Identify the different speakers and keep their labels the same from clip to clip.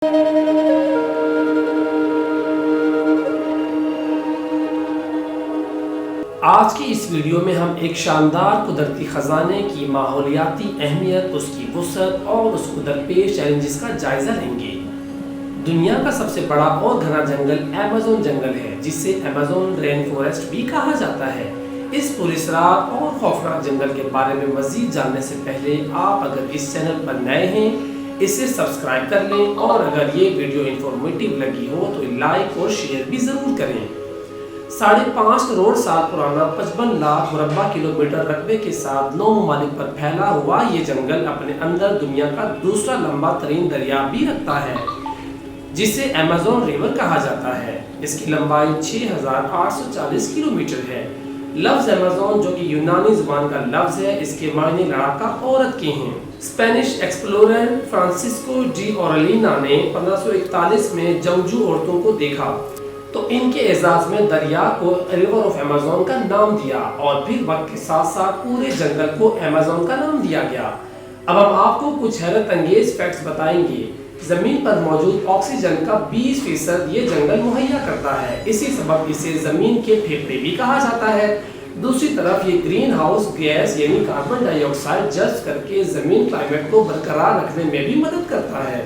Speaker 1: آج کی اس ویڈیو میں ہم ایک شاندار قدرتی خزانے کی ماحولیاتی اہمیت، اس کی وسعت اور اس کو درپیش چیلنجز کا جائزہ لیں گے۔ دنیا کا سب سے بڑا اور گھنا جنگل ایمیزون جنگل ہے، جسے ایمیزون رین فارسٹ بھی کہا جاتا ہے۔ اس پراسرار اور خوفناک جنگل کے بارے میں مزید جاننے سے پہلے آپ اگر اس چینل پر نئے ہیں اسے سبسکرائب کر لیں، اور اگر یہ ویڈیو انفارمیٹیو لگی ہو تو لائک اور شیئر بھی ضرور کریں۔ 5.5 کروڑ سال پرانا 55 لاکھ مربع کلومیٹر رقبے کے ساتھ 9 ممالک پر پھیلا ہوا یہ جنگل اپنے اندر دنیا کا دوسرا لمبا ترین دریا بھی رکھتا ہے، جسے ایمیزون ریور کہا جاتا ہے۔ اس کی لمبائی 6840 کلومیٹر ہے۔ لفظ ایمیزون، جو کہ یونانی زبان کا لفظ ہے، اس کے معنی لڑاکا عورت کے ہیں۔ اسپینش ایکسپلورر فرانسسکو ڈی اوریلینا نے 1541 میں جنگجو عورتوں کو دیکھا تو ان کے اعزاز میں دریا کو ریور آف ایمیزون کا نام دیا، اور پھر وقت کے ساتھ ساتھ پورے جنگل کو ایمیزون کا نام دیا گیا۔ اب ہم آپ کو کچھ حیرت انگیز فیکٹس بتائیں گے۔ زمین پر موجود آکسیجن کا 20% یہ جنگل مہیا کرتا ہے، اسی سبب اسے زمین کے پھیپھڑے بھی کہا جاتا ہے۔ دوسری طرف یہ گرین ہاؤس گیس یعنی کاربن ڈائی آکسائڈ جذب کر کے زمین کلائمیٹ کو برقرار رکھنے میں بھی مدد کرتا ہے۔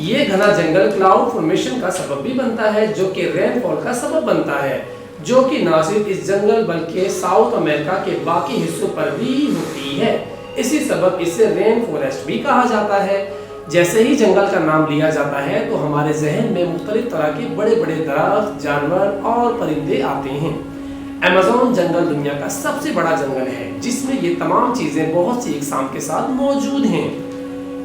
Speaker 1: یہ گھنا جنگل کلاؤڈ فارمیشن کا سبب بھی بنتا ہے، جو کہ رین فال کا سبب بنتا ہے، جو کہ نہ صرف اس جنگل بلکہ ساؤتھ امریکہ کے باقی حصوں پر بھی ہوتی ہے۔ اسی سبب اسے رین فارسٹ بھی کہا جاتا ہے۔ جیسے ہی جنگل کا نام لیا جاتا ہے تو ہمارے ذہن میں مختلف طرح کے بڑے بڑے درخت، جانور اور پرندے آتے ہیں۔ ایمیزون جنگل دنیا کا سب سے بڑا جنگل ہے، جس میں یہ تمام چیزیں بہت سی اقسام کے ساتھ موجود ہیں۔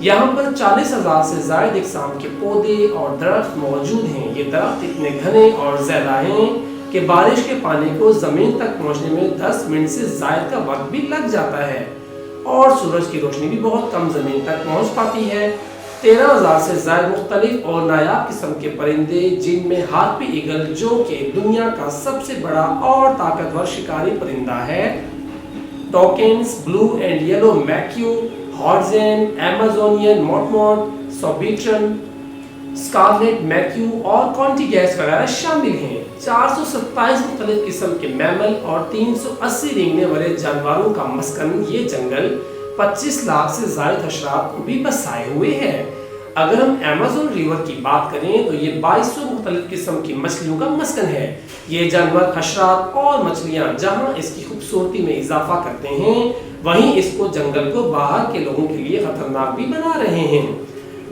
Speaker 1: یہاں پر 40,000 سے زائد اقسام کے پودے اور درخت موجود ہیں۔ یہ درخت اتنے گھنے اور زیادہ ہیں کہ بارش کے پانی کو زمین تک پہنچنے میں 10 منٹ سے زائد کا وقت بھی لگ جاتا ہے، اور سورج کی روشنی بھی بہت کم زمین تک پہنچ پاتی ہے۔ 13,000 سے زائد مختلف اور نایاب قسم کے پرندے، جن میں ہارپی ایگل، جو کہ دنیا کا سب سے بڑا اور طاقتور شکاری پرندہ ہے، toucans, blue and yellow macaw, ہارزن، ایمیزونین موٹموٹ، سوبیٹرن، سکارلیٹ میکیو اور کونٹی گیس وغیرہ شامل ہیں۔ 427 مختلف قسم کے میمل اور 380 رینگنے والے جانوروں کا مسکن یہ جنگل 25 لاکھ سے زائد حشرات کو بھی بسائے ہوئے ہے۔ اگر ہم ایمیزون ریور کی بات کریں تو یہ 2200 مختلف قسم کی مچھلیوں کا مسکن ہے۔ یہ جانور، حشرات اور مچھلیاں جہاں اس کی خوبصورتی میں اضافہ کرتے ہیں، وہیں اس کو جنگل کو باہر کے لوگوں کے لیے خطرناک بھی بنا رہے ہیں۔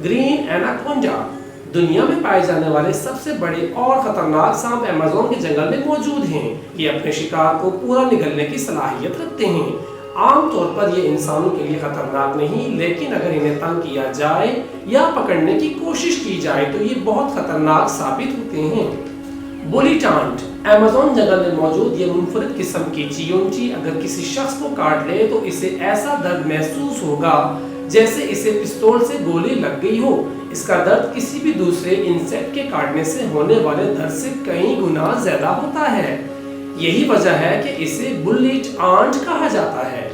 Speaker 1: گرین ایناکونڈا دنیا میں پائے جانے والے سب سے بڑے اور خطرناک سانپ ایمیزون کے جنگل میں موجود ہیں۔ یہ اپنے شکار کو پورا نگلنے کی صلاحیت رکھتے ہیں۔ عام طور پر یہ انسانوں کے لیے خطرناک نہیں، لیکن اگر انہیں تنگ کیا جائے یا پکڑنے کی کوشش کی جائے تو یہ بہت خطرناک ثابت ہوتے ہیں۔ بولی ٹانٹ ایمیزون جنگل میں موجود یہ منفرد قسم کی چیونٹی اگر کسی شخص کو کاٹ لے تو اسے ایسا درد محسوس ہوگا جیسے اسے پستول سے گولی لگ گئی ہو۔ اس کا درد کسی بھی دوسرے انسیکٹ کے کاٹنے سے ہونے والے درد سے کئی گنا زیادہ ہوتا ہے۔ یہی وجہ ہے کہ اسے بلیٹ آنٹ کہا جاتا ہے۔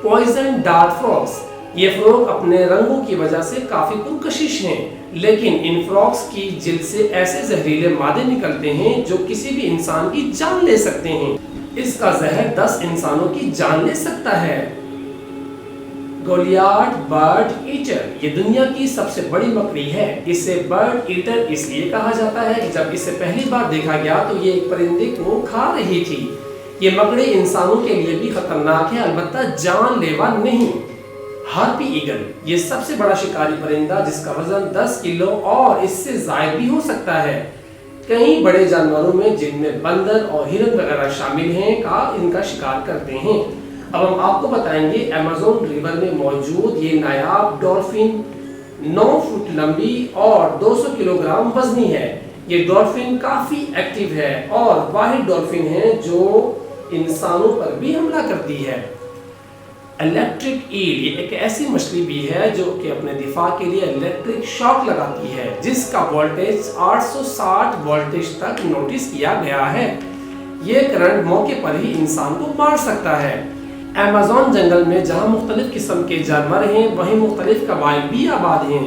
Speaker 1: پوائزن ڈارٹ فراگز یہ فروگ اپنے رنگوں کی وجہ سے کافی پرکشش ہیں، لیکن ان فراگز کی جلد سے ایسے زہریلے مادے نکلتے ہیں جو کسی بھی انسان کی جان لے سکتے ہیں۔ اس کا زہر 10 انسانوں کی جان لے سکتا ہے۔ گولیارڈ برڈ ایٹر یہ دنیا کی سب سے بڑی مکڑی ہے۔ اسے برڈ ایٹر اس لیے کہا جاتا ہے کہ جب اسے پہلی بار دیکھا گیا تو یہ ایک پرندے کو کھا رہی تھی۔ یہ مکڑی انسانوں کے لیے بھی خطرناک ہے، البتہ جان لیوا نہیں۔ ہارپی ایگل یہ سب سے بڑا شکاری پرندہ، جس کا وزن 10 کلو اور اس سے زائد بھی ہو سکتا ہے۔ کئی بڑے جانوروں میں، جن میں بندر اور ہرن وغیرہ شامل ہیں، ان کا شکار کرتے ہیں۔ اب ہم آپ کو بتائیں گے ایمیزون ریور میں موجود یہ نایاب ڈولفن 9 فٹ لمبی اور 200 کلو گرام وزنی ہے۔ یہ ڈولفن کافی ایکٹیو ہے اور واحد ڈولفن ہے جو انسانوں پر بھی حملہ کرتی ہے۔ الیکٹرک ایل یہ ایک ایسی مچھلی بھی ہے جو کہ اپنے دفاع کے لیے الیکٹرک شاک لگاتی ہے، جس کا وولٹیج 860 وولٹیج تک نوٹس کیا گیا ہے۔ یہ کرنٹ موقع پر ہی انسان کو مار سکتا ہے۔ ایمیزون جنگل میں جہاں مختلف قسم کے جانور ہیں، وہیں مختلف قبائل بھی آباد ہیں۔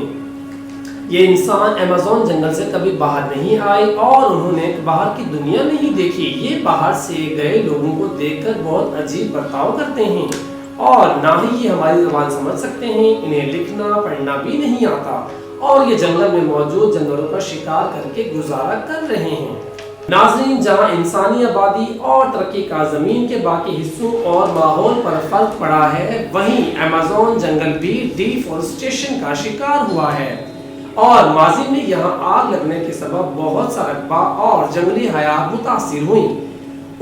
Speaker 1: یہ انسان ایمیزون جنگل سے کبھی باہر نہیں آئے اور انہوں نے باہر کی دنیا نہیں دیکھی. یہ باہر سے گئے لوگوں کو دیکھ کر بہت عجیب برتاؤ کرتے ہیں اور نہ ہی یہ ہماری زبان سمجھ سکتے ہیں. انہیں لکھنا پڑھنا بھی نہیں آتا اور یہ جنگل میں موجود جانوروں کا شکار کر کے گزارا کر رہے ہیں. ناظرین، جہاں انسانی آبادی اور ترقی کا زمین کے باقی حصوں اور ماحول پر فرق پڑا ہے، وہیں ایمیزون جنگل بھی ڈیفورسٹیشن کا شکار ہوا ہے اور ماضی میں یہاں آگ لگنے کے سبب بہت سا رقبہ اور جنگلی حیات متاثر ہوئیں.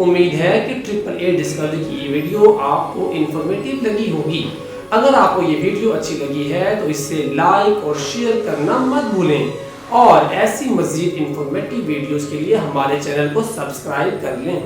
Speaker 1: امید ہے کہ ٹرپل اے ڈسکوری کی یہ ویڈیو آپ کو انفارمیٹیو لگی ہوگی. اگر آپ کو یہ ویڈیو اچھی لگی ہے تو اسے لائک اور شیئر کرنا مت بھولیں اور ایسی مزید انفارمیٹیو ویڈیوز کے لیے ہمارے چینل کو سبسکرائب کر لیں.